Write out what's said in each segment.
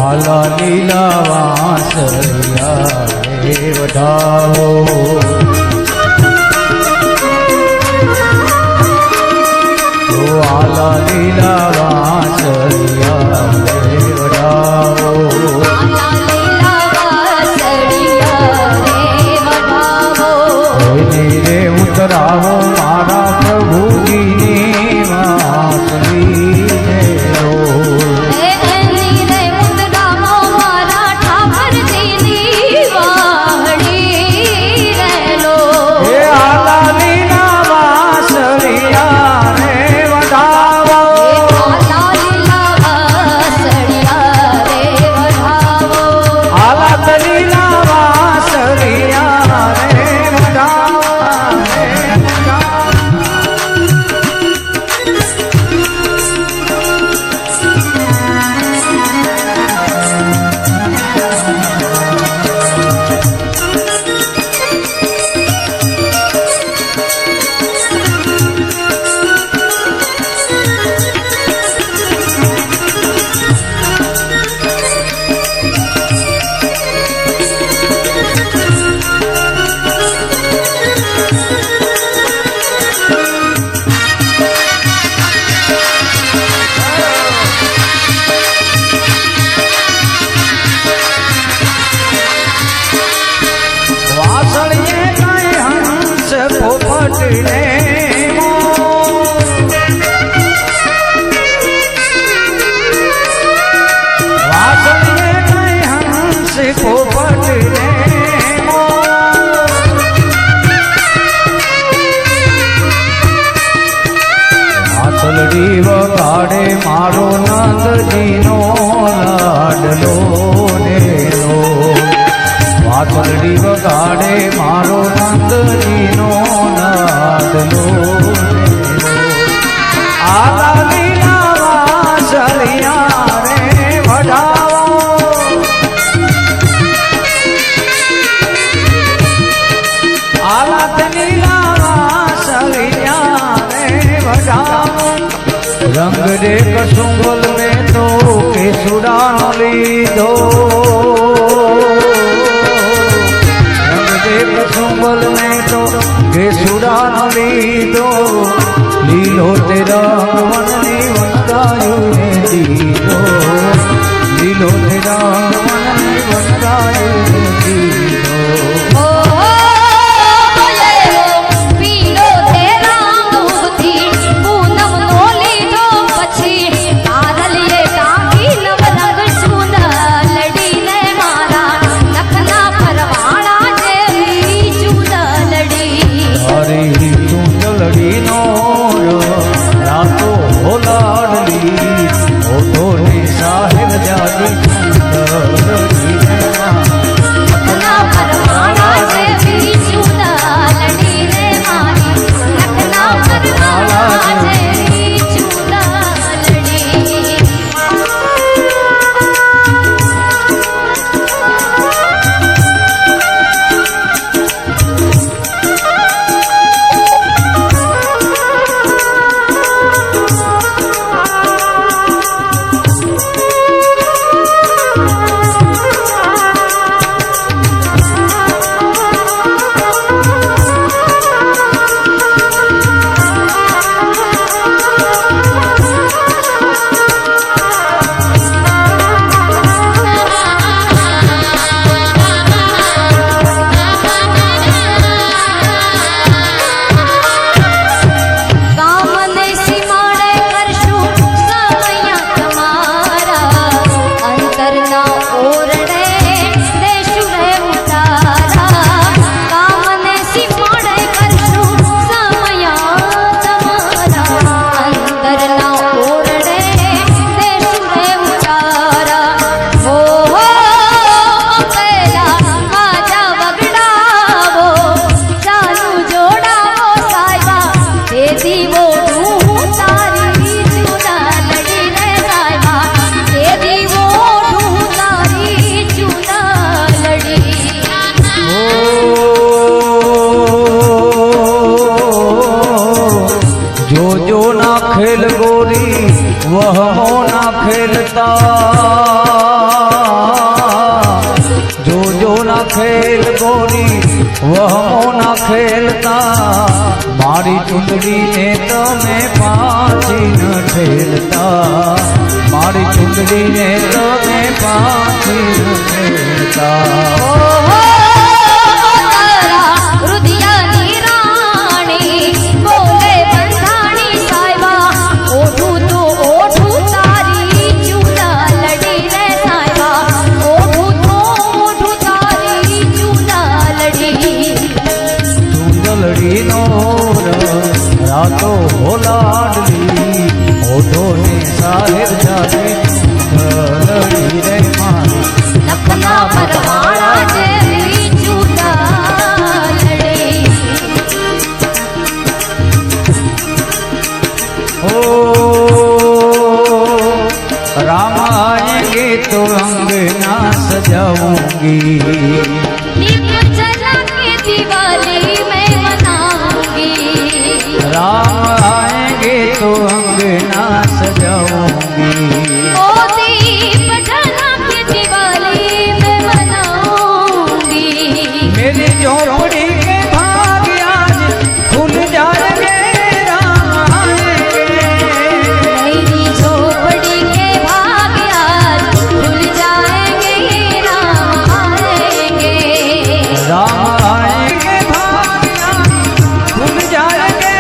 આલા લીલા વાંસળિયા રે વઢાવો આલા લીલા વાંસળિયા રે વઢાવો રે ઉતરાવો મારા પ્રભુજીની વાંસળી વગાડે મારો નંદજીનો લાડલો નેલો વાસળી વગાડે મારો નંદજીનો લાડલો આલા લીલા વાંસળિયા રે વઢાવો આલા લીલા વાંસળિયા રે વઢાવો रंग दे कसुंगल में तो केसुड़ा लीधो रंग दे कसुंगल में तो केसुड़ा लीधो लीलो ते रंग वननी वनरायु ने दीधो लीलो ते रंग वननी वनरायु ने दीधो સાહેબ જાજી खेल गोरी वहमो ना खेलता मारी चुंदड़ी ने तमे पाछी न ठेलता मारी चुंदड़ी ने तमे पाछी न ठेलता रातो हो लाडली ओठो ने साहिर जाते लड़ी रे मारी लखना परवाड़ा जेवी चूड़ा लड़ी ओ राम आएंगे तो अंगना सजाऊंगी राम आएंगे तो अंगना सजाऊंगी ओ दीप जला के दिवाली में मनाऊंगी मेरी झोपड़ी के भाग आज खुल जाएंगे राम आएंगे मेरी झोपड़ी के भाग आज खुल जाएंगे राम आएंगे राम आएंगे भाग आज खुल जाएंगे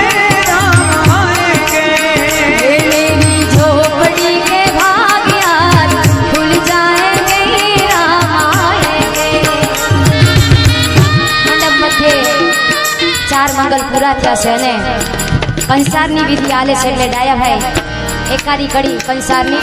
मंगल पूरा थया छे ने कंसारनी विधि आले छे એટલે ડાયા ભાઈ એકારી કડી કંસારની